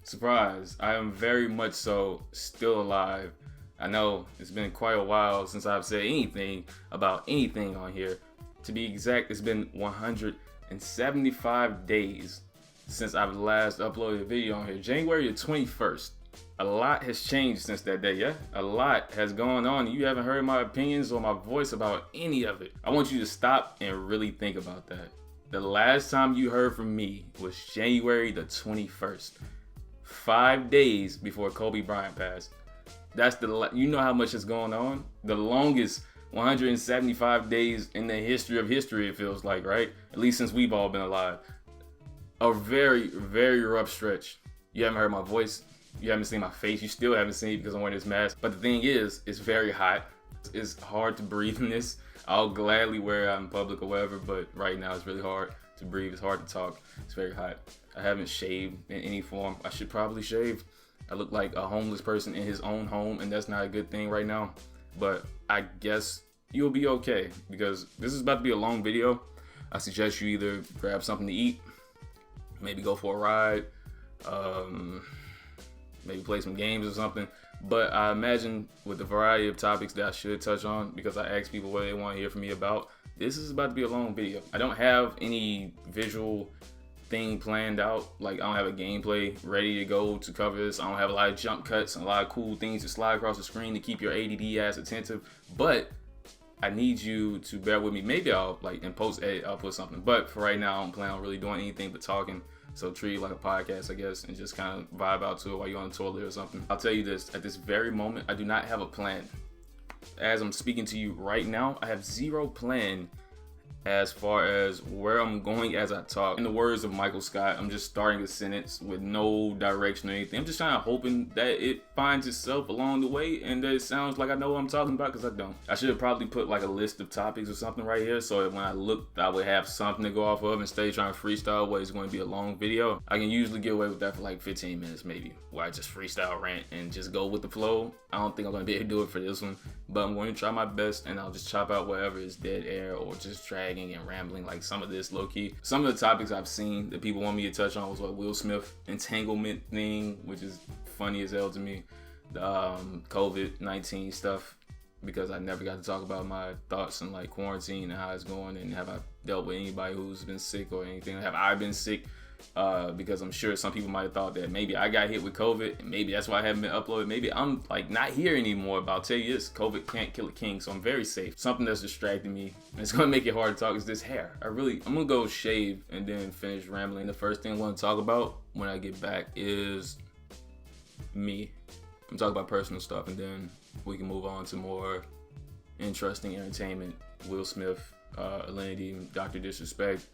Surprise, I am very much so still alive. I know it's been quite a while since I've said anything about anything on here. To be exact, it's been 175 days since I've last uploaded a video on here. January the 21st. A lot has changed since that day, yeah? A lot has gone on. You haven't heard my opinions or my voice about any of it. I want you to stop and really think about that. The last time you heard from me was January the 21st. 5 days before Kobe Bryant passed. You know how much is going on? The longest 175 days in the history of history, it feels like, right? At least since we've all been alive. A very, very rough stretch. You haven't heard my voice. You haven't seen my face. You still haven't seen it because I'm wearing this mask. But the thing is, it's very hot. It's hard to breathe in this. I'll gladly wear it out in public or whatever, but right now it's really hard to breathe. It's hard to talk. It's very hot. I haven't shaved in any form. I should probably shave. I look like a homeless person in his own home, and that's not a good thing right now. But I guess you'll be okay because this is about to be a long video. I suggest you either grab something to eat, maybe go for a ride, maybe play some games or something. But I imagine with the variety of topics that I should touch on, because I asked people what they want to hear from me about, this is about to be a long video. I don't have any visual thing planned out. Like, I don't have a gameplay ready to go to cover this. I don't have a lot of jump cuts and a lot of cool things to slide across the screen to keep your ADD ass attentive. But I need you to bear with me. Maybe I'll, like, in post edit, I'll put something. But for right now, I don't plan on really doing anything but talking. So treat it like a podcast, I guess, and just kind of vibe out to it while you're on the toilet or something. I'll tell you this, at this very moment, I do not have a plan. As I'm speaking to you right now, I have zero plan as far as where I'm going as I talk. In the words of Michael Scott, I'm just starting a sentence with no direction or anything. I'm just kind of hoping that it finds itself along the way and that it sounds like I know what I'm talking about, because I don't. I should have probably put like a list of topics or something right here so that when I looked, I would have something to go off of instead of trying to freestyle what is going to be a long video. I can usually get away with that for like 15 minutes maybe, where I just freestyle rant and just go with the flow. I don't think I'm going to be able to do it for this one, but I'm going to try my best, and I'll just chop out whatever is dead air or just dragging and rambling, like some of this low-key. Some of the topics I've seen that people want me to touch on was like Will Smith entanglement thing, which is funny as hell to me. The COVID-19 stuff, because I never got to talk about my thoughts on like quarantine and how it's going, and have I dealt with anybody who's been sick or anything. Have I been sick? Because I'm sure some people might have thought that maybe I got hit with COVID and maybe that's why I haven't been uploaded. Maybe I'm like not here anymore, but I'll tell you this, COVID can't kill a king, so I'm very safe. Something that's distracting me, and it's gonna make it hard to talk, is this hair. I'm gonna go shave and then finish rambling. The first thing I'm gonna talk about when I get back is me. I'm talking about personal stuff, and then we can move on to more interesting entertainment. Will Smith, Alinity, Dr. Disrespect,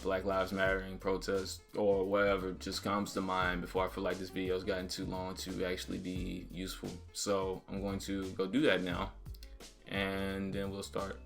Black Lives Mattering protests, or whatever just comes to mind before I feel like this video's gotten too long to actually be useful. So I'm going to go do that now, and then we'll start.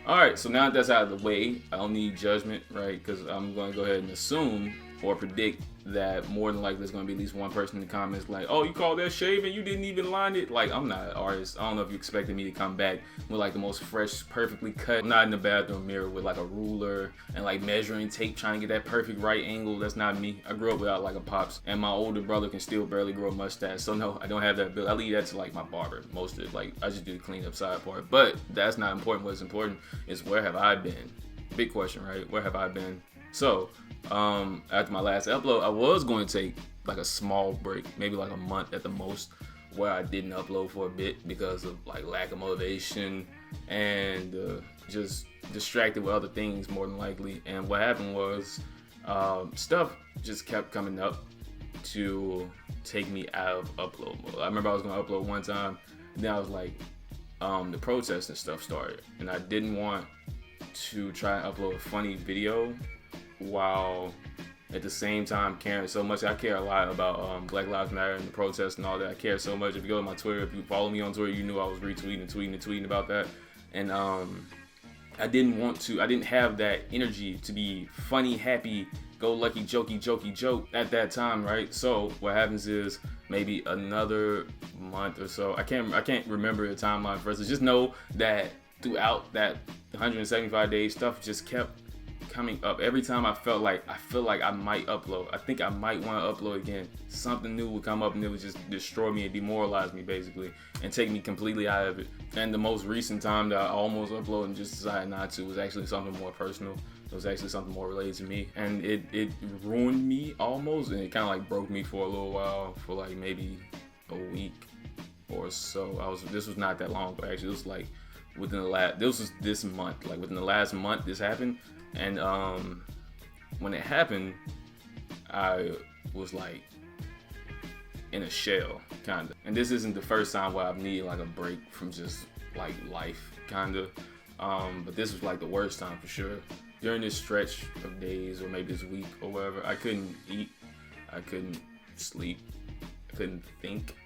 Alright, so now that that's out of the way, I don't need judgment, right? Because I'm going to go ahead and assume or predict that more than likely there's going to be at least one person in the comments like, oh, you call that shaving? You didn't even line it? Like, I'm not an artist. I don't know if you expected me to come back with like the most fresh, perfectly cut. I'm not in the bathroom mirror with like a ruler and like measuring tape trying to get that perfect right angle. That's not me. I grew up without like a pops, and my older brother can still barely grow a mustache. So no, I don't have that ability. I leave that to like my barber most of it. Like, I just do the clean up side part. But that's not important. What's important is where have I been? Big question, right? Where have I been? So, after my last upload, I was going to take like a small break, maybe like a month at the most, where I didn't upload for a bit because of like lack of motivation and just distracted with other things more than likely. And what happened was stuff just kept coming up to take me out of upload mode. I remember I was going to upload one time, and then I was like, the protests and stuff started, and I didn't want to try and upload a funny video while at the same time caring so much. I care a lot about Black Lives Matter and the protests and all that. I care so much. If you go to my Twitter, if you follow me on Twitter, you knew I was retweeting and tweeting about that. And I didn't have that energy to be funny, happy, go lucky, jokey joke at that time, right? So what happens is maybe another month or so, I can't remember the timeline for us. Just know that throughout that 175 days, stuff just kept coming up. Every time I feel like I might upload, I think I might want to upload again, something new would come up and it would just destroy me and demoralize me basically and take me completely out of it. And the most recent time that I almost uploaded and just decided not to was actually something more personal. It was actually something more related to me, and it ruined me almost, and it kind of like broke me for a little while, for like maybe a week or so. This was not that long, but actually it was like this month, like within the last month this happened. And when it happened, I was like in a shell, kinda. And this isn't the first time where I've needed like a break from just like life, kinda. But this was like the worst time for sure. During this stretch of days, or maybe this week or whatever, I couldn't eat, I couldn't sleep, I couldn't think,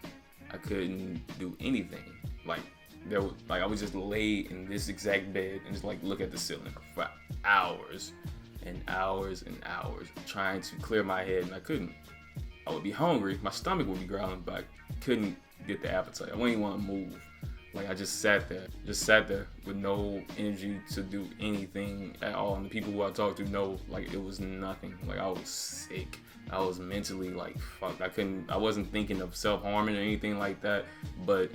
I couldn't do anything. I would just lay in this exact bed and just like look at the ceiling for hours and hours and hours, trying to clear my head, and I couldn't. I would be hungry, my stomach would be growling, but I couldn't get the appetite. I wouldn't even want to move. Like I just sat there with no energy to do anything at all. And the people who I talked to know, like it was nothing. Like I was sick. I was mentally like fucked. I wasn't thinking of self-harming or anything like that. But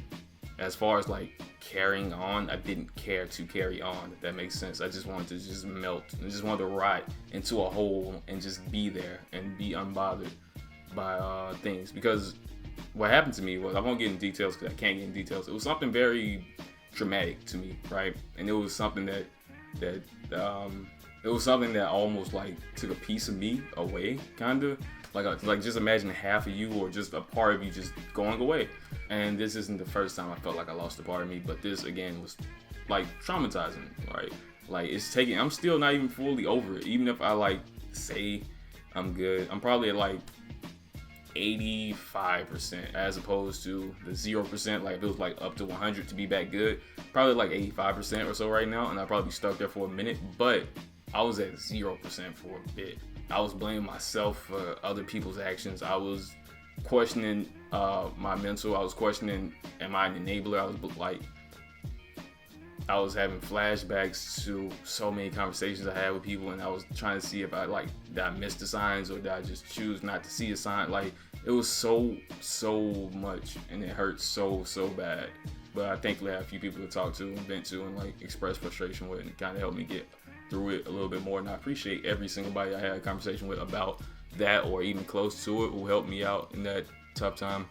as far as like carrying on, I didn't care to carry on, if that makes sense. I just wanted to just melt. I just wanted to rot into a hole and just be there and be unbothered by things. Because what happened to me was, I won't get in details because I can't get in details. It was something very traumatic to me, right? And it was something that almost like took a piece of me away, kinda. Like just imagine half of you or just a part of you just going away. And this isn't the first time I felt like I lost a part of me, but this again was like traumatizing, right? Like I'm still not even fully over it. Even if I like say I'm good, I'm probably at like 85% as opposed to the 0%. Like if it was like up to 100 to be back good, probably like 85% or so right now, and I'll probably be stuck there for a minute. But I was at 0% for a bit. I was blaming myself for other people's actions. I was questioning my mental. I was questioning, am I an enabler? I was having flashbacks to so many conversations I had with people, and I was trying to see if did I miss the signs, or did I just choose not to see a sign? Like it was so much, and it hurt so bad. But I thankfully had a few people to talk to and vent to and like express frustration with, and kind of helped me get through it a little bit more. And I appreciate every single body I had a conversation with about that, or even close to it, who helped me out in that tough time.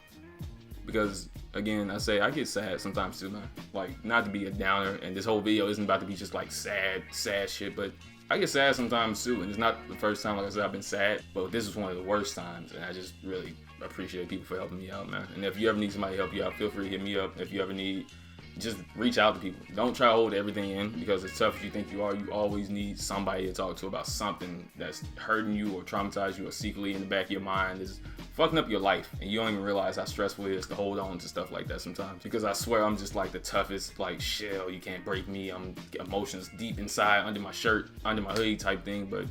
Because again, I say I get sad sometimes too, man. Like, not to be a downer, and this whole video isn't about to be just like sad shit, but I get sad sometimes too. And it's not the first time, like I said, I've been sad, but this was one of the worst times, and I just really appreciate people for helping me out, man. And if you ever need somebody to help you out, feel free to hit me up. If you ever need, just reach out to people. Don't try to hold everything in, because as tough as you think you are, you always need somebody to talk to about something that's hurting you or traumatized you, or secretly in the back of your mind is fucking up your life, and you don't even realize how stressful it is to hold on to stuff like that sometimes. Because I swear I'm just like the toughest like shell, you can't break me. I'm emotions deep inside, under my shirt, under my hoodie type thing, but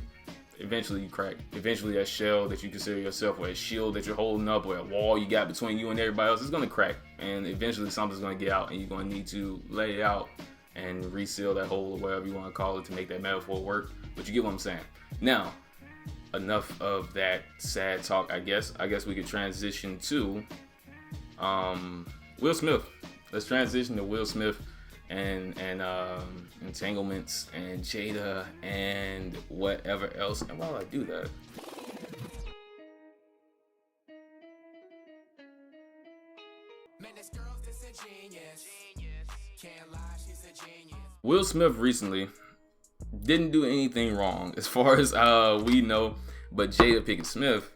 eventually you crack. Eventually that shell that you consider yourself, or a shield that you're holding up, or a wall you got between you and everybody else, is gonna crack, and eventually something's gonna get out, and you're gonna need to let it out and reseal that hole, or whatever you want to call it, to make that metaphor work. But you get what I'm saying. Now, enough of that sad talk. I guess we could transition to Will Smith. Let's transition to Will Smith and Entanglements and Jada and whatever else. And while I do that, man, this girl is a genius. Can't lie, she's a genius. Will Smith recently didn't do anything wrong as far as we know, but Jada Pinkett Smith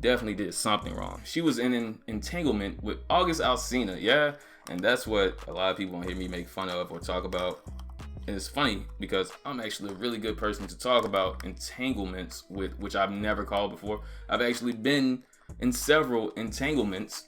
definitely did something wrong. She was in an entanglement with August Alsina, yeah, and that's what a lot of people want to hear me make fun of or talk about. And it's funny because I'm actually a really good person to talk about entanglements with, which I've never called before. I've actually been in several entanglements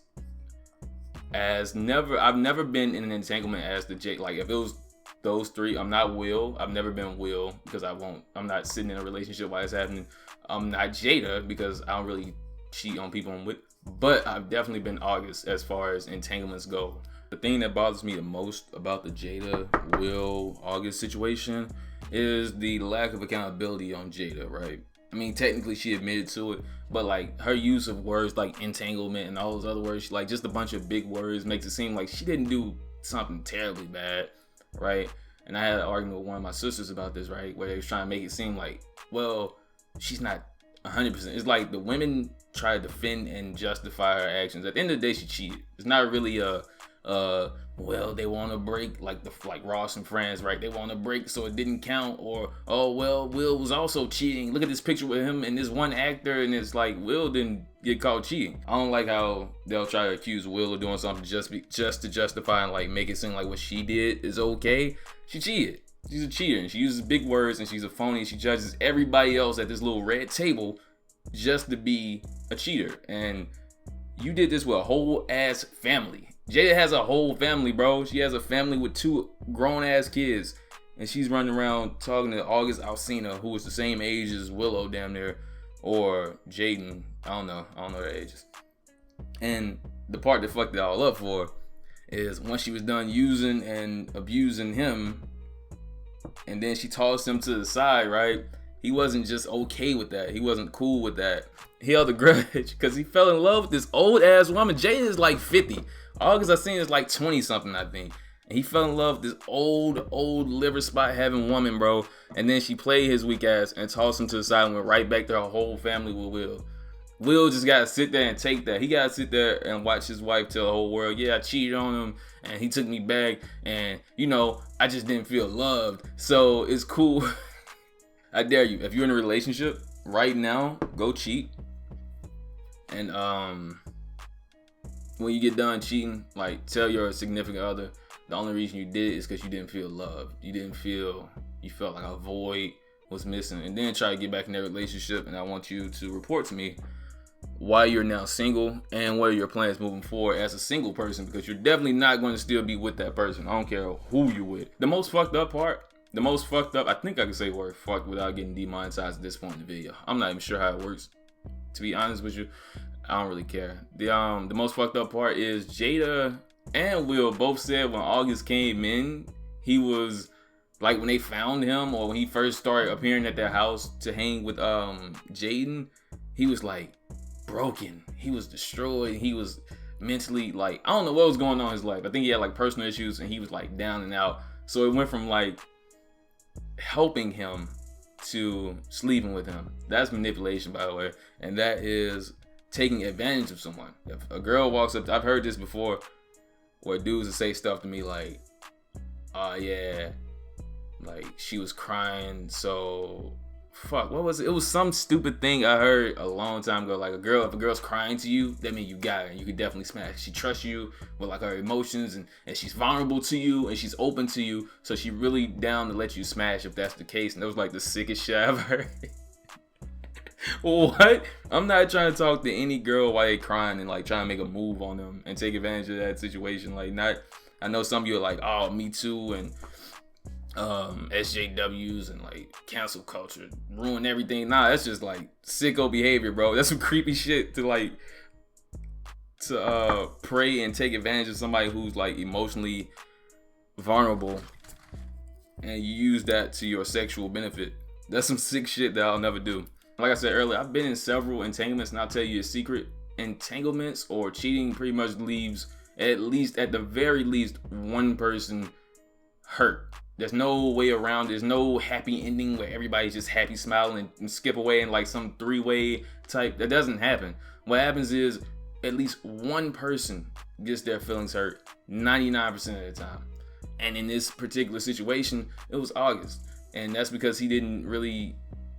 I've never been in an entanglement as the Jake. Like if it was those three, I'm not Will. I've never been Will because I'm not sitting in a relationship while it's happening. I'm not Jada because I don't really cheat on people I'm with. But I've definitely been August as far as entanglements go. The thing that bothers me the most about the Jada, Will, August situation is the lack of accountability on Jada, right? I mean, technically she admitted to it, but like her use of words like entanglement and all those other words, like just a bunch of big words, makes it seem like she didn't do something terribly bad, right? And I had an argument with one of my sisters about this, right? Where they was trying to make it seem like, well, she's not 100%. It's like the women try to defend and justify her actions. At the end of the day, she cheated. It's not really well, they want to break, like Ross and Friends, right? They want to break so it didn't count, or oh well, Will was also cheating. Look at this picture with him and this one actor, and it's like Will didn't get caught cheating. I don't like how they'll try to accuse Will of doing something just to justify and like make it seem like what she did is okay. She cheated. She's a cheater, and she uses big words, and she's a phony. She judges everybody else at this little red table just to be a cheater. And you did this with a whole ass family. Jada has a whole family, bro. She has a family with 2 grown-ass kids. And she's running around talking to August Alsina, who is the same age as Willow damn near. Or Jaden. I don't know their ages. And the part that fucked it all up for is once she was done using and abusing him, and then she tossed him to the side, right? He wasn't just okay with that. He wasn't cool with that. He held a grudge because he fell in love with this old-ass woman. Jada is like 50. August Alsina is like 20-something, I think. And he fell in love with this old liver spot having woman, bro. And then she played his weak ass and tossed him to the side and went right back to her whole family with Will. Will just gotta sit there and take that. He gotta sit there and watch his wife tell the whole world, yeah, I cheated on him and he took me back, and you know, I just didn't feel loved. So it's cool. I dare you, if you're in a relationship right now, go cheat. And when you get done cheating, like, tell your significant other the only reason you did it is because you didn't feel loved. You felt like a void was missing. And then try to get back in that relationship. And I want you to report to me why you're now single and what are your plans moving forward as a single person, because you're definitely not going to still be with that person. I don't care who you with. The most fucked up, I think I can say the word fucked without getting demonetized at this point in the video. I'm not even sure how it works. To be honest with you, I don't really care. The most fucked up part is Jada and Will both said when August came in, he was like, when they found him or when he first started appearing at their house to hang with Jaden, he was like broken. He was destroyed. He was mentally, like, I don't know what was going on in his life. I think he had like personal issues and he was like down and out. So it went from like helping him to sleeping with him. That's manipulation, by the way. And that is taking advantage of someone. If a girl walks up, I've heard this before, where dudes will say stuff to me like, oh yeah, like she was crying, so fuck, what was it? It was some stupid thing I heard a long time ago. Like, if a girl's crying to you, that means you got her and you could definitely smash. She trusts you with like her emotions, and she's vulnerable to you and she's open to you, so she really down to let you smash if that's the case. And that was like the sickest shit I've heard. What? I'm not trying to talk to any girl while they crying and like trying to make a move on them and take advantage of that situation. Like, not, I know some of you are like, oh, me too, and SJWs and like cancel culture ruin everything. Nah, that's just like sicko behavior, bro. That's some creepy shit to prey and take advantage of somebody who's like emotionally vulnerable, and you use that to your sexual benefit. That's some sick shit that I'll never do. Like I said earlier, I've been in several entanglements, and I'll tell you a secret. Entanglements or cheating pretty much leaves, at the very least, one person hurt. There's no way around. There's no happy ending where everybody's just happy, smiling, and skip away in like some 3-way type. That doesn't happen. What happens is at least one person gets their feelings hurt 99% of the time. And in this particular situation, it was August. And that's because he didn't really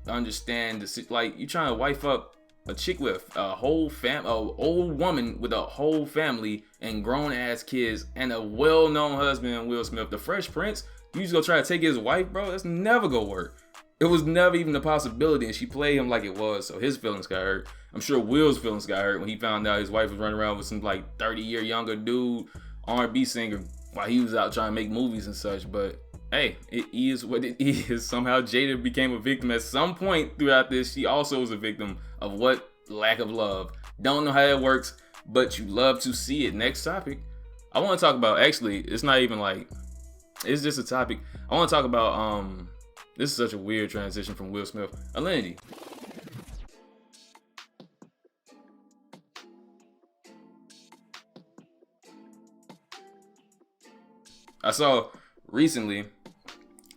understand like, you trying to wife up a chick with a whole old woman with a whole family and grown ass kids and a well-known husband, Will Smith, the Fresh Prince. You just go try to take his wife, bro? That's never gonna work. It was never even a possibility, and she played him like it was, so his feelings got hurt. I'm sure Will's feelings got hurt when he found out his wife was running around with some like 30-year younger dude, R&B singer, while he was out trying to make movies and such. But hey, it is what it is. Somehow Jada became a victim at some point throughout this. She also was a victim of what? Lack of love. Don't know how that works, but you love to see it. Next topic. I want to talk about, actually, it's not even like, it's just a topic. I want to talk about, this is such a weird transition from Will Smith. Alinity. I saw recently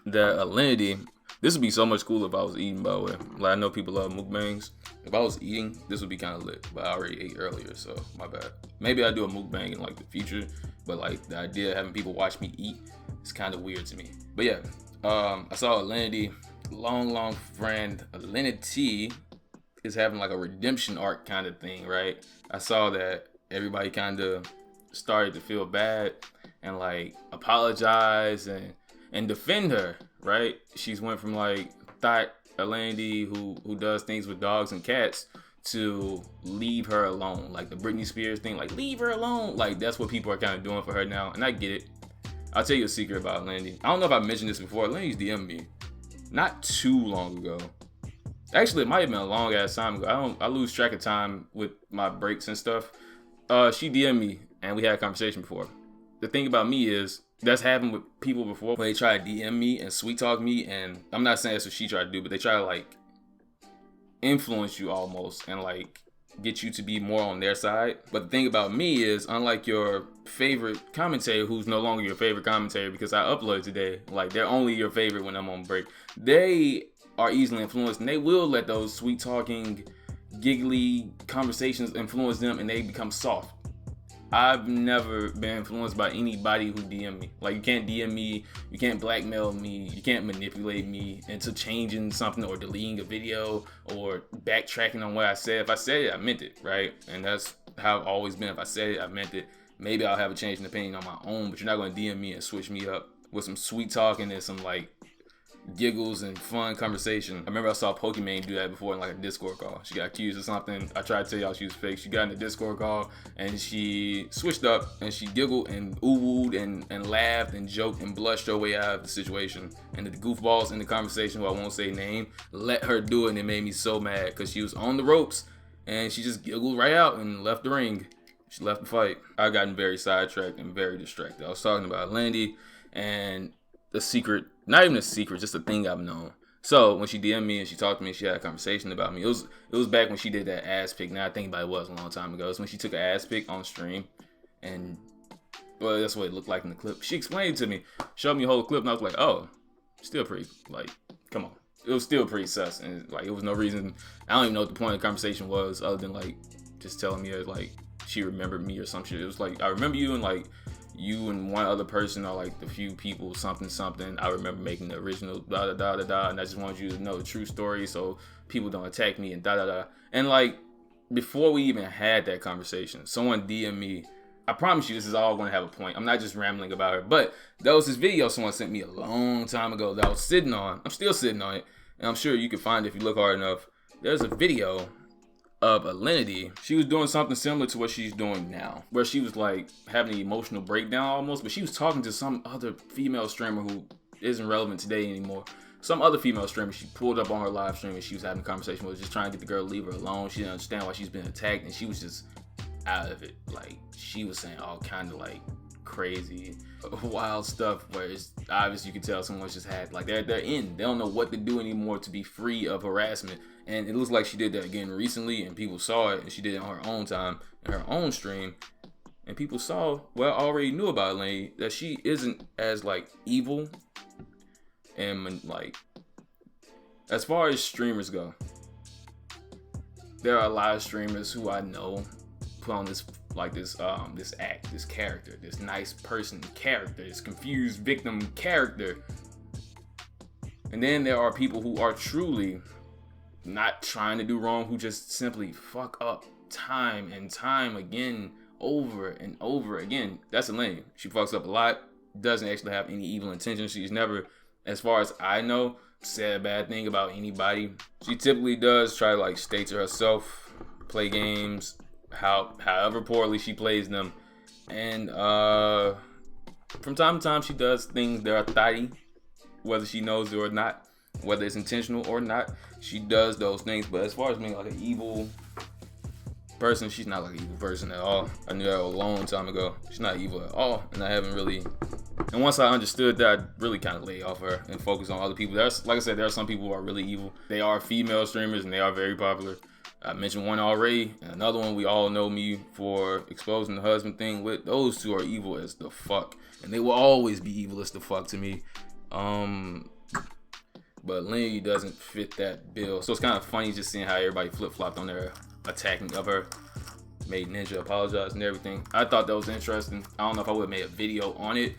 that Alinity, this would be so much cooler if I was eating, by the way. Like, I know people love mukbangs. If I was eating, this would be kind of lit, but I already ate earlier, so my bad. Maybe I do a mukbang in like the future, but like the idea of having people watch me eat is kind of weird to me. But yeah, I saw Alinity, long friend Alinity is having like a redemption arc kind of thing, right? I saw that everybody kind of started to feel bad and like apologize and defend her, right? She's went from like thought Alinity who does things with dogs and cats to leave her alone. Like the Britney Spears thing, like leave her alone. Like that's what people are kind of doing for her now, and I get it. I'll tell you a secret about Alinity. I don't know if I mentioned this before. Alinity's DM'd me not too long ago. Actually, it might have been a long ass time ago. I lose track of time with my breaks and stuff. She DM'd me and we had a conversation before. The thing about me is, that's happened with people before when they try to DM me and sweet talk me, and I'm not saying that's what she tried to do, but they try to like influence you almost and like get you to be more on their side. But the thing about me is, unlike your favorite commentator who's no longer your favorite commentator because I uploaded today, like they're only your favorite when I'm on break, they are easily influenced and they will let those sweet talking, giggly conversations influence them and they become soft. I've never been influenced by anybody who DM me. Like, you can't DM me, you can't blackmail me, you can't manipulate me into changing something or deleting a video or backtracking on what I said. If I said it, I meant it, right? And that's how I've always been. If I said it, I meant it. Maybe I'll have a change in opinion on my own, but you're not going to DM me and switch me up with some sweet talking and some like giggles and fun conversation. I remember I saw Pokimane do that before in like a Discord call. She got accused of something. I tried to tell y'all she was fake. She got in a Discord call and she switched up and she giggled and ooh-wooed and laughed and joked and blushed her way out of the situation. And the goofballs in the conversation, who I won't say name, let her do it, and it made me so mad because she was on the ropes and she just giggled right out and left the ring. She left the fight. I've gotten very sidetracked and very distracted. I was talking about Landy and the secret, not even a secret, just a thing I've known. So when she DM'd me and she talked to me, she had a conversation about me. It was back when she did that ass pic. Now I think about it was a long time ago. It's when she took an ass pic on stream, and well, that's what it looked like in the clip. She explained it to me, showed me a whole clip, and I was like, oh, still pretty, like, come on. It was still pretty sus, and like it was no reason. I don't even know what the point of the conversation was, other than like just telling me that like she remembered me or some shit. It was like, I remember you, and like you and one other person are like the few people, something. I remember making the original da, and I just wanted you to know the true story so people don't attack me and da. And like, before we even had that conversation, someone DM'd me. I promise you this is all going to have a point. I'm not just rambling about her, but there was this video someone sent me a long time ago that I was sitting on. I'm still sitting on it, and I'm sure you can find it if you look hard enough. There's a video of Alinity. She was doing something similar to what she's doing now, where she was like having an emotional breakdown almost, but she was talking to some other female streamer who isn't relevant today anymore. Some other female streamer she pulled up on her live stream and she was having a conversation with, just trying to get the girl to leave her alone. She didn't understand why she's been attacked, and she was just out of it. Like, she was saying all kind of like crazy, wild stuff where it's obvious you can tell someone's just had, like, they're in. They don't know what to do anymore to be free of harassment. And it looks like she did that again recently, and people saw it, and she did it on her own time, in her own stream. And people saw, well, already knew about Elaine, that she isn't as like evil. And like, as far as streamers go, there are a lot of streamers who I know put on this like this act, this character, this nice person character, this confused victim character. And then there are people who are truly not trying to do wrong, who just simply fuck up time and time again, over and over again. That's Elaine. She fucks up a lot, doesn't actually have any evil intentions. She's never, as far as I know, said a bad thing about anybody. She typically does try to like stay to herself, play games, however poorly she plays them. And from time to time she does things that are thotty, whether she knows it or not, whether it's intentional or not. She does those things. But as far as being like an evil person, she's not like an evil person at all. I knew that a long time ago. She's not evil at all, and I haven't really. And once I understood that, I really kind of lay off her and focus on other people. There's, like I said, there are some people who are really evil. They are female streamers and they are very popular. I mentioned one already, and another one we all know me for exposing the husband thing with. Those two are evil as the fuck, and they will always be evil as the fuck to me. But Lenny doesn't fit that bill, so it's kind of funny just seeing how everybody flip-flopped on their attacking of her. Made Ninja apologize and everything. I thought that was interesting. I don't know if I would have made a video on it.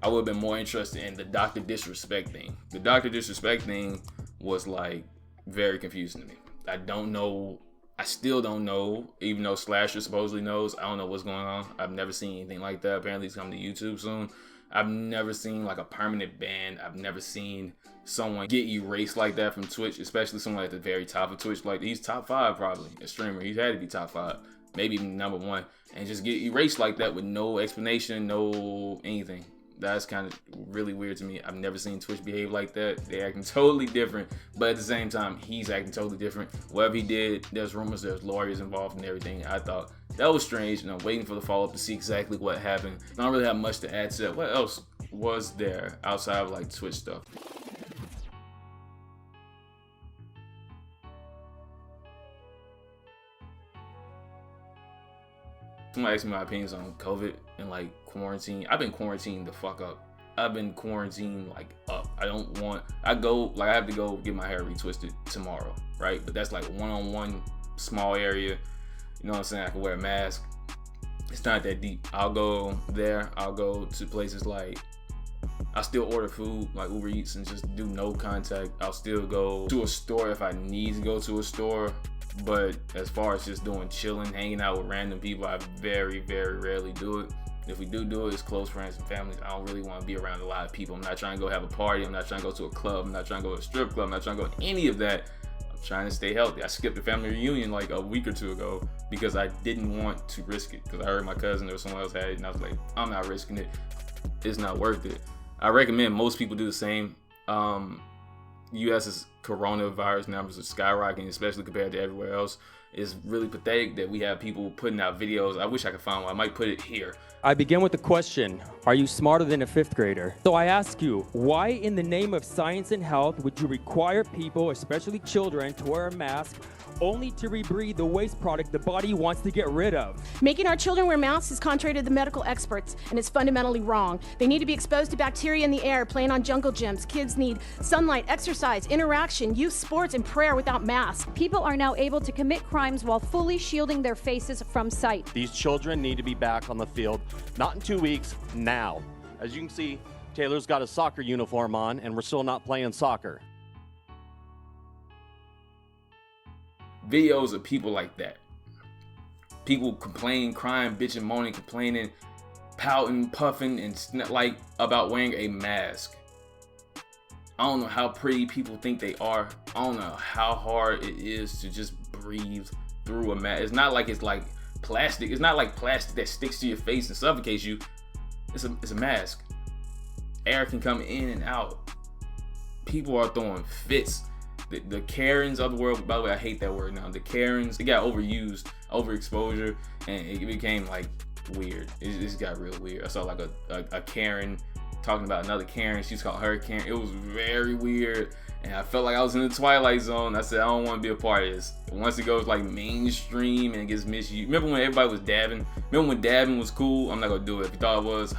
I would have been more interested in the Dr. Disrespect thing. The Dr. Disrespect thing was like very confusing to me. I don't know. I still don't know, even though Slasher supposedly knows. I don't know what's going on. I've never seen anything like that. Apparently he's coming to YouTube soon. I've never seen like a permanent ban. I've never seen someone get erased like that from Twitch, especially someone at the very top of Twitch. Like, he's top 5 probably, a streamer. He's had to be top 5, maybe even number 1, and just get erased like that with no explanation, no anything. That's kind of really weird to me. I've never seen Twitch behave like that. They're acting totally different, but at the same time, he's acting totally different. Whatever he did, there's rumors, there's lawyers involved and everything. I thought that was strange, and I'm waiting for the follow-up to see exactly what happened. I don't really have much to add to that. What else was there outside of like Twitch stuff? Someone asked me my opinions on COVID and like quarantine. I've been quarantined the fuck up. I've been quarantined like up. I have to go get my hair retwisted tomorrow, right? But that's like one-on-one small area. You know what I'm saying? I can wear a mask. It's not that deep. I'll go there. I'll go to places like, I still order food like Uber Eats and just do no contact. I'll still go to a store if I need to go to a store. But as far as just doing chilling, hanging out with random people, I very, very rarely do it. If we do it, it's close friends and families. I don't really want to be around a lot of people. I'm not trying to go have a party. I'm not trying to go to a club. I'm not trying to go to a strip club. I'm not trying to go to any of that. I'm trying to stay healthy. I skipped a family reunion like a week or 2 ago because I didn't want to risk it. Because I heard my cousin or someone else had it, and I was like, I'm not risking it. It's not worth it. I recommend most people do the same. US's coronavirus numbers are skyrocketing, especially compared to everywhere else. It's really pathetic that we have people putting out videos. I wish I could find one. I might put it here. I begin with the question, are you smarter than a 5th grader? So I ask you, why in the name of science and health would you require people, especially children, to wear a mask only to rebreathe the waste product the body wants to get rid of? Making our children wear masks is contrary to the medical experts, and it's fundamentally wrong. They need to be exposed to bacteria in the air, playing on jungle gyms. Kids need sunlight, exercise, interaction, youth sports, and prayer without masks. People are now able to commit crimes while fully shielding their faces from sight. These children need to be back on the field, not in 2 weeks, now. As you can see, Taylor's got a soccer uniform on, and we're still not playing soccer. Videos of people like that. People complaining, crying, bitching, moaning, complaining, pouting, puffing, and like about wearing a mask. I don't know how pretty people think they are. I don't know how hard it is to just breathe through a mask. It's not like plastic. It's not like plastic that sticks to your face and suffocates you. It's a mask. Air can come in and out. People are throwing fits. The Karens of the world, by the way, I hate that word now. The Karens, it got overused, overexposure, and it became like weird. It just got real weird. I saw like a Karen talking about another Karen. She's called her Karen. It was very weird, and I felt like I was in the Twilight Zone. I said, I don't want to be a part of this. Once it goes like mainstream and it gets misused. Remember when everybody was dabbing? Remember when dabbing was cool? I'm not gonna do it. If you thought it was,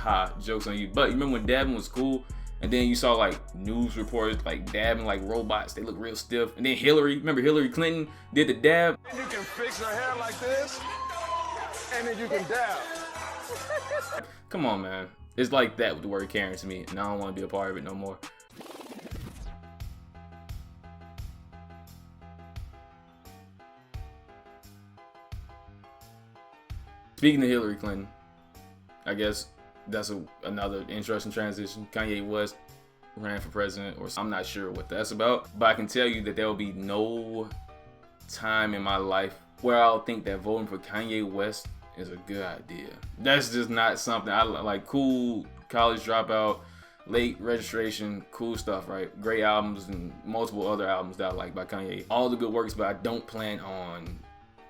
joke's on you. But you remember when dabbing was cool? And then you saw like news reporters like dabbing like robots. They look real stiff. And then remember Hillary Clinton did the dab? You can fix your hair like this, and then you can dab. Come on, man. It's like that with the word Karen to me, and I don't want to be a part of it no more. Speaking of Hillary Clinton, I guess that's another interesting transition. Kanye West ran for president, or I'm not sure what that's about, but I can tell you that there will be no time in my life where I'll think that voting for Kanye West is a good idea. That's just not something I like. Cool college dropout, late registration, cool stuff, right? Great albums and multiple other albums that I like by Kanye. All the good works, but I don't plan on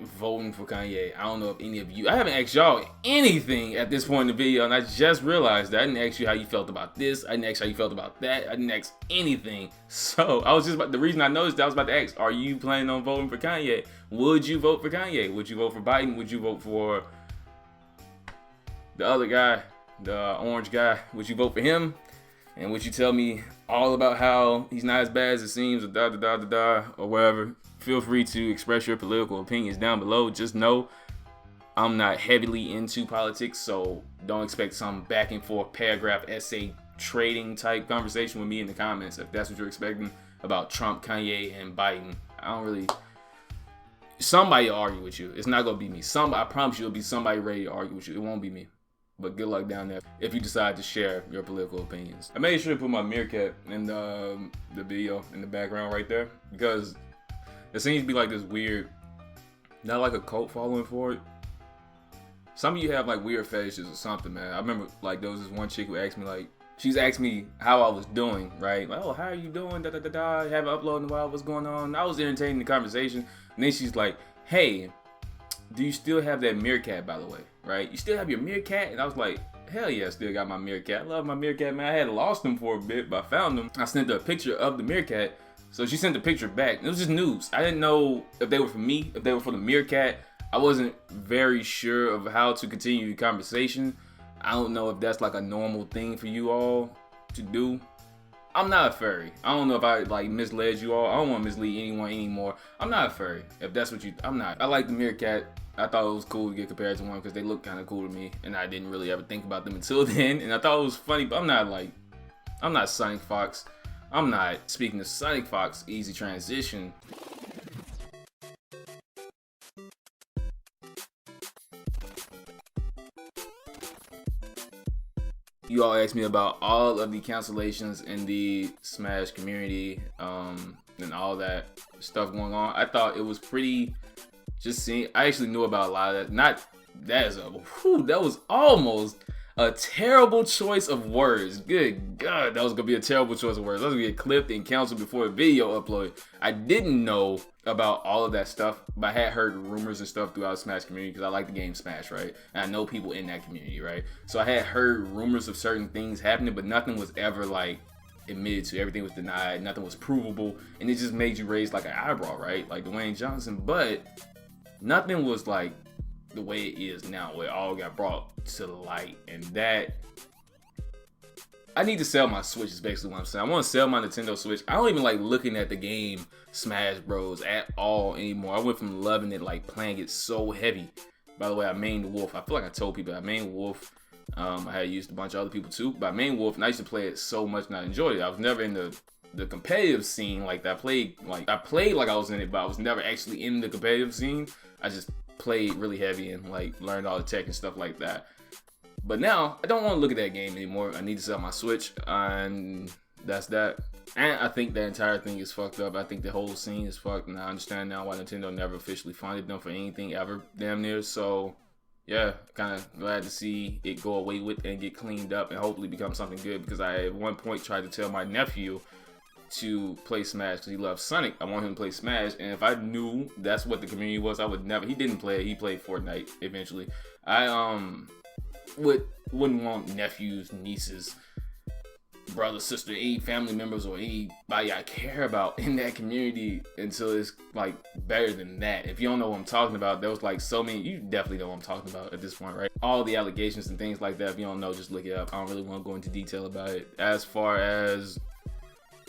voting for Kanye. I don't know if any of you, I haven't asked y'all anything at this point in the video, and I just realized that I didn't ask you how you felt about this. I didn't ask how you felt about that. I didn't ask anything. So I was just about, the reason I noticed that I was about to ask, are you planning on voting for Kanye? Would you vote for Kanye? Would you vote for Biden? Would you vote for the other guy, the orange guy? Would you vote for him? And would you tell me all about how he's not as bad as it seems, or or whatever? Feel free to express your political opinions down below. Just know I'm not heavily into politics, so don't expect some back and forth paragraph essay trading type conversation with me in the comments if that's what you're expecting about Trump, Kanye, and Biden. I don't really. Somebody will argue with you. It's not gonna be me. I promise you, it'll be somebody ready to argue with you. It won't be me. But good luck down there if you decide to share your political opinions. I made sure to put my meerkat in the video in the background right there because there seems to be like this weird, not like a cult following for it. Some of you have like weird fetishes or something, man. I remember like there was this one chick who asked me like, she's asked me how I was doing, right? Like, oh, how are you doing? I haven't uploaded in a while. What's going on? I was entertaining the conversation, and then she's like, hey, do you still have that meerkat, by the way? Right? You still have your meerkat? And I was like, hell yeah, I still got my meerkat. I love my meerkat, man. I had lost him for a bit, but I found him. I sent her a picture of the meerkat. So she sent the picture back. It was just news. I didn't know if they were for me, if they were for the meerkat. I wasn't very sure of how to continue the conversation. I don't know if that's like a normal thing for you all to do. I'm not a furry. I don't know if I like misled you all. I don't want to mislead anyone anymore. I'm not a furry. If that's what you, I'm not. I like the meerkat. I thought it was cool to get compared to one because they look kind of cool to me, and I didn't really ever think about them until then. And I thought it was funny, but I'm not Sonic Fox. I'm not. Speaking of Sonic Fox, easy transition. You all asked me about all of the cancellations in the Smash community, and all that stuff going on. I thought it was pretty, just seeing, I actually knew about a lot of that. Not, that is that was almost a terrible choice of words. Good God, that was gonna be a terrible choice of words. That was gonna get clipped and canceled before the video uploaded. I didn't know about all of that stuff, but I had heard rumors and stuff throughout the Smash community because I like the game Smash, right? And I know people in that community, right? So I had heard rumors of certain things happening, but nothing was ever like admitted to. Everything was denied, nothing was provable, and it just made you raise like an eyebrow, right? Like Dwayne Johnson, but nothing was like the way it is now, where it all got brought to the light. And that, I need to sell my Switch is basically what I'm saying. I want to sell my Nintendo Switch. I don't even like looking at the game Smash Bros at all anymore. I went from loving it, like playing it so heavy. By the way, I mained Wolf. I feel like I told people I mained Wolf. I had used a bunch of other people too, but I mained Wolf, and I used to play it so much and I enjoyed it. I was never in the competitive scene like that. I played like I was in it, but I was never actually in the competitive scene. I just played really heavy and like learned all the tech and stuff like that. But now I don't want to look at that game anymore. I need to sell my Switch, and that's that. And I think the entire thing is fucked up. I think the whole scene is fucked, and I understand now why Nintendo never officially funded them for anything ever, damn near. So yeah, kind of glad to see it go away with and get cleaned up and hopefully become something good, because I at one point tried to tell my nephew to play Smash because he loves Sonic. I want him to play Smash, and if I knew that's what the community was, I would never. He didn't play it. He played Fortnite eventually. I wouldn't want nephews, nieces, brother, sister, any family members or anybody I care about in that community until it's like better than that. If you don't know what I'm talking about, there was like so many, you definitely know what I'm talking about at this point, right? All the allegations and things like that. If you don't know, just look it up. I don't really want to go into detail about it. As far as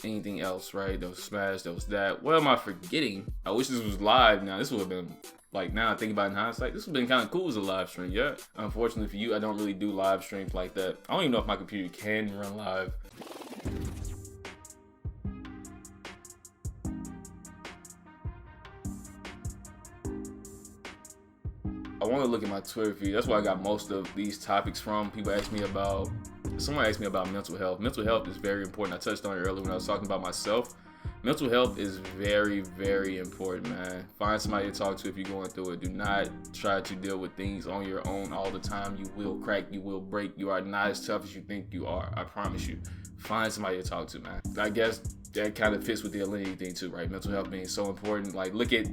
anything else, right? There was Smash, there was that. What am I forgetting? I wish this was live now. This would have been, like, now I think about it in hindsight, this would have been kind of cool as a live stream, yeah. Unfortunately for you, I don't really do live streams like that. I don't even know if my computer can run live. I want to look at my Twitter feed. That's where I got most of these topics from. People ask me about, someone asked me about mental health. Mental health is very important. I touched on it earlier when I was talking about myself. Mental health is very, very important, man. Find somebody to talk to if you're going through it. Do not try to deal with things on your own all the time. You will crack, you will break. You are not as tough as you think you are. I promise you. Find somebody to talk to, man. I guess that kind of fits with the Alinity thing too, right? Mental health being so important. Like, look at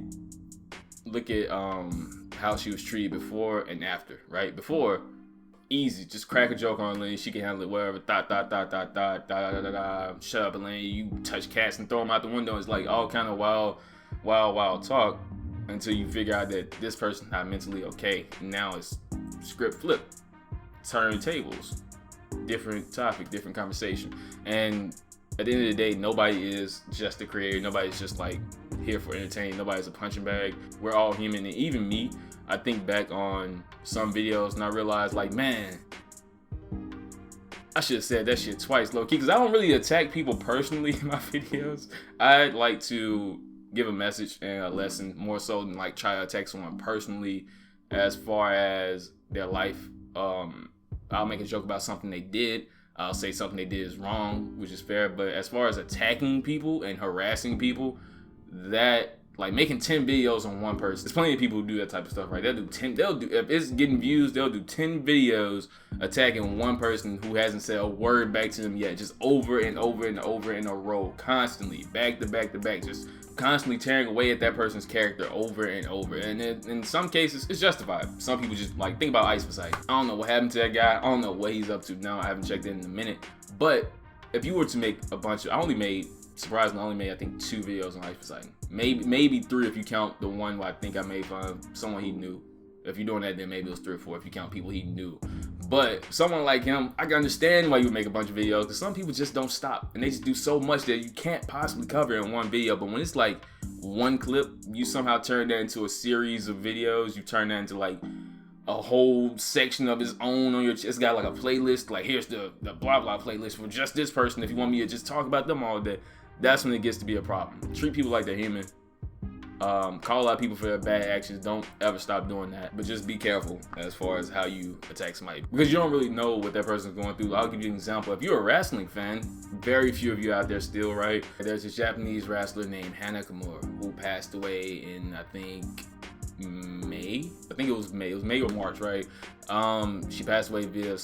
look at how she was treated before and after, right? Before, easy, just crack a joke on Lane, she can handle it, whatever. Shut up, Elaine. You touch cats and throw them out the window. It's like all kind of wild talk until you figure out that this person's not mentally okay. Now it's script flip, turn tables, different topic, different conversation. And at the end of the day, nobody is just a creator. Nobody's just like here for entertainment. Nobody's a punching bag. We're all human. And even me, I think back on some videos and I realized, like, man, I should have said that shit twice, low key, because I don't really attack people personally in my videos. I like to give a message and a lesson more so than like try to attack someone personally as far as their life. I'll make a joke about something they did. I'll say something they did is wrong, which is fair. But as far as attacking people and harassing people, that, like, making 10 videos on one person, there's plenty of people who do that type of stuff, right? If it's getting views, they'll do 10 videos attacking one person who hasn't said a word back to them yet, just over and over and over in a row, constantly, back to back to back, just constantly tearing away at that person's character over and over. And in some cases, it's justified. Some people just, like, think about Ice Poseidon. I don't know what happened to that guy. I don't know what he's up to now. I haven't checked in a minute. But if you were to make a bunch of, surprisingly, I only made, I think, 2 videos on Ice Poseidon. Maybe 3 if you count the one where I think I made fun of someone he knew. If you're doing that, then maybe it was 3 or 4 if you count people he knew. But someone like him, I can understand why you would make a bunch of videos, because some people just don't stop. And they just do so much that you can't possibly cover in one video. But when it's like one clip, you somehow turn that into a series of videos. You turn that into like a whole section of his own on your, it's got like a playlist. Like, here's the blah blah playlist for just this person. If you want me to just talk about them all day, that's when it gets to be a problem. Treat people like they're human. Call out people for their bad actions. Don't ever stop doing that. But just be careful as far as how you attack somebody, because you don't really know what that person's going through. I'll give you an example. If you're a wrestling fan, very few of you out there still, right? There's a Japanese wrestler named Hana Kimura who passed away in, I think, May. I think it was May. It was May or March, right? She passed away via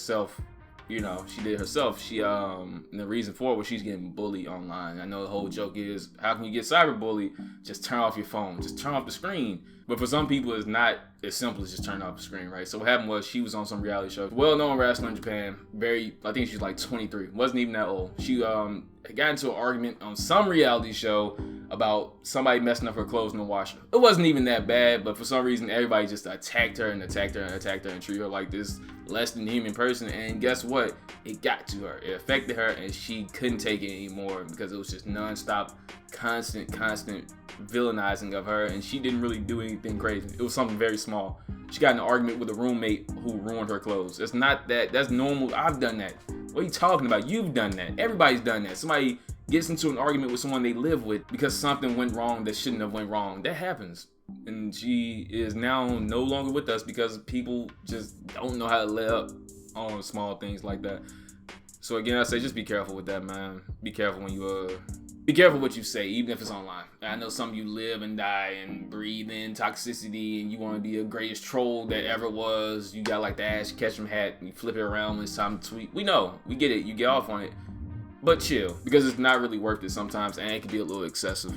she did herself. And the reason for it was she's getting bullied online. I know the whole joke is, how can you get cyberbullied? Just turn off your phone. Just turn off the screen. But for some people, it's not as simple as just turning off the screen, right? So what happened was, she was on some reality show. Well-known wrestler in Japan. I think she's like 23. Wasn't even that old. She got into an argument on some reality show about somebody messing up her clothes in the washer. It wasn't even that bad, but for some reason, everybody just attacked her and treated her like this less than human person. And guess what? It got to her. It affected her, and she couldn't take it anymore, because it was just nonstop, constant villainizing of her, and she didn't really do anything crazy. It was something very small. She got in an argument with a roommate who ruined her clothes. It's not that. That's normal. I've done that. What are you talking about? You've done that. Everybody's done that. Somebody gets into an argument with someone they live with because something went wrong that shouldn't have went wrong. That happens. And she is now no longer with us because people just don't know how to let up on small things like that. So again, I say, just be careful with that, man. Be careful when you be careful what you say, even if it's online. I know some of you live and die and breathe in toxicity, and you want to be the greatest troll that ever was. You got like the Ash Ketchum hat, and you flip it around when it's time to tweet. We know, we get it, you get off on it. But chill, because it's not really worth it sometimes, and it can be a little excessive.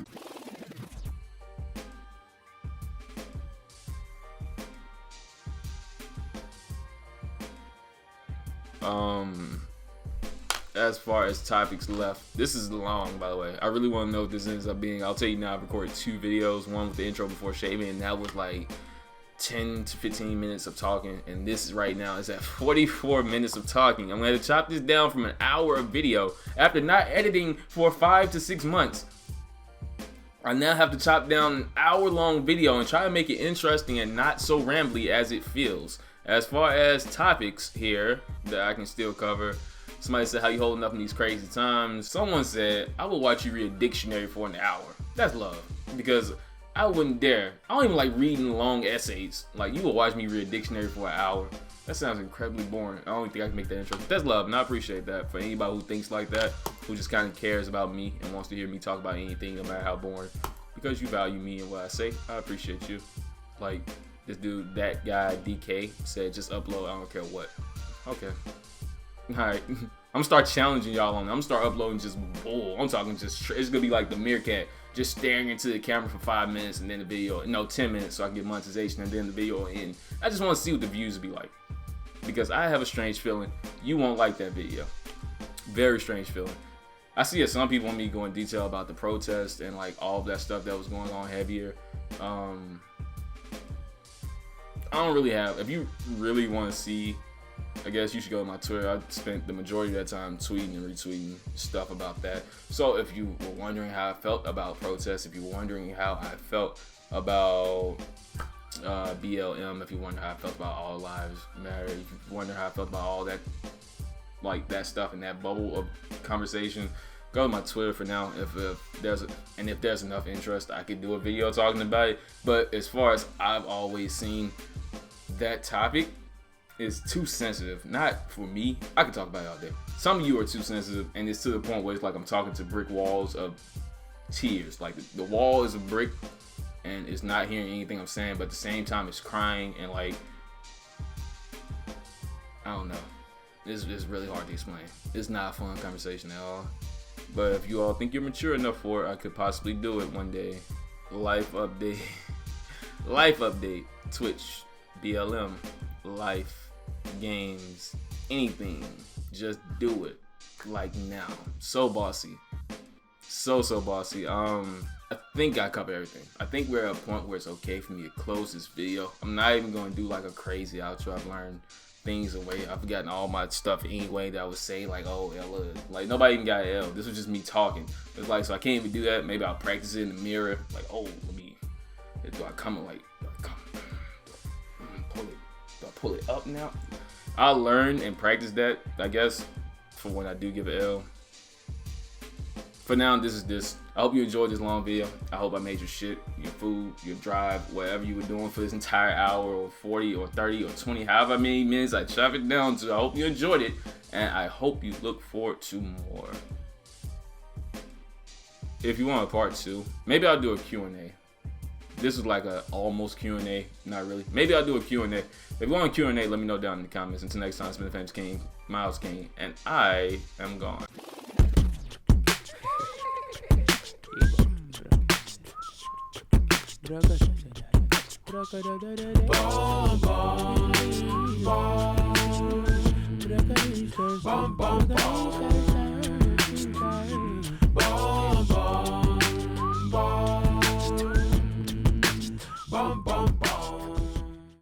As far as topics left, this is long, by the way. I really want to know what this ends up being. I'll tell you now, I've recorded 2 videos, one with the intro before shaving, and that was like 10 to 15 minutes of talking, and this right now is at 44 minutes of talking. I'm going to chop this down from an hour of video. After not editing for 5 to 6 months, I now have to chop down an hour-long video and try to make it interesting and not so rambly as it feels. As far as topics here that I can still cover, somebody said, how you holding up in these crazy times? Someone said, I will watch you read a dictionary for an hour. That's love, because I wouldn't dare. I don't even like reading long essays. Like, you will watch me read a dictionary for an hour. That sounds incredibly boring. I don't think I can make that intro. That's love, and I appreciate that for anybody who thinks like that, who just kind of cares about me and wants to hear me talk about anything, no matter how boring. Because you value me and what I say, I appreciate you. Like, this dude, that guy, DK, said, just upload, I don't care what. Okay. Alright. I'm gonna start challenging y'all on it. I'm gonna start uploading just bull. I'm talking just, it's gonna be like the meerkat. just staring into the camera for 5 minutes and then the video, 10 minutes so I can get monetization and then the video will end. I just want to see what the views will be like. Because I have a strange feeling you won't like that video. Very strange feeling. I see that some people want me to go in detail about the protest and like all of that stuff that was going on heavier. I don't really have, if you really want to see, I guess you should go to my Twitter. I spent the majority of that time tweeting and retweeting stuff about that. So if you were wondering how I felt about protests, if you were wondering how I felt about BLM, if you wonder how I felt about All Lives Matter, if you wonder how I felt about all that, like that stuff in that bubble of conversation, go to my Twitter for now. If there's enough interest, I could do a video talking about it. But as far as I've always seen, that topic is too sensitive. Not for me. I can talk about it all day. Some of you are too sensitive, and it's to the point where it's like I'm talking to brick walls of tears. Like the wall is a brick, and it's not hearing anything I'm saying, but at the same time it's crying and like, I don't know. It's really hard to explain. It's not a fun conversation at all. But if you all think you're mature enough for it, I could possibly do it one day. Life update. Life update. Twitch. BLM. Life. Games. Anything. Just do it. Like now. So bossy. So bossy. I think I covered everything. I think we're at a point where it's okay for me to close this video. I'm not even going to do like a crazy outro. I've learned things away. I've forgotten all my stuff anyway that I would say, like, oh, L, like nobody even got L. This was just me talking. It's like, so I can't even do that. Maybe I'll practice it in the mirror. Like, oh, do I come like pull it up now? I'll learn and practice that, I guess, for when I do give an L. For now, this is this. I hope you enjoyed this long video. I hope I made your shit, your food, your drive, whatever you were doing for this entire hour or 40 or 30 or 20, however many minutes I chop it down to. I hope you enjoyed it, and I hope you look forward to more. If you want a part 2, maybe I'll do a Q&A. This is like a almost Q&A, not really. Maybe I'll do a Q&A. If you want a Q&A, let me know down in the comments. Until next time, it's been the Famous King, Miles King, and I am gone. Bom, bom, bom.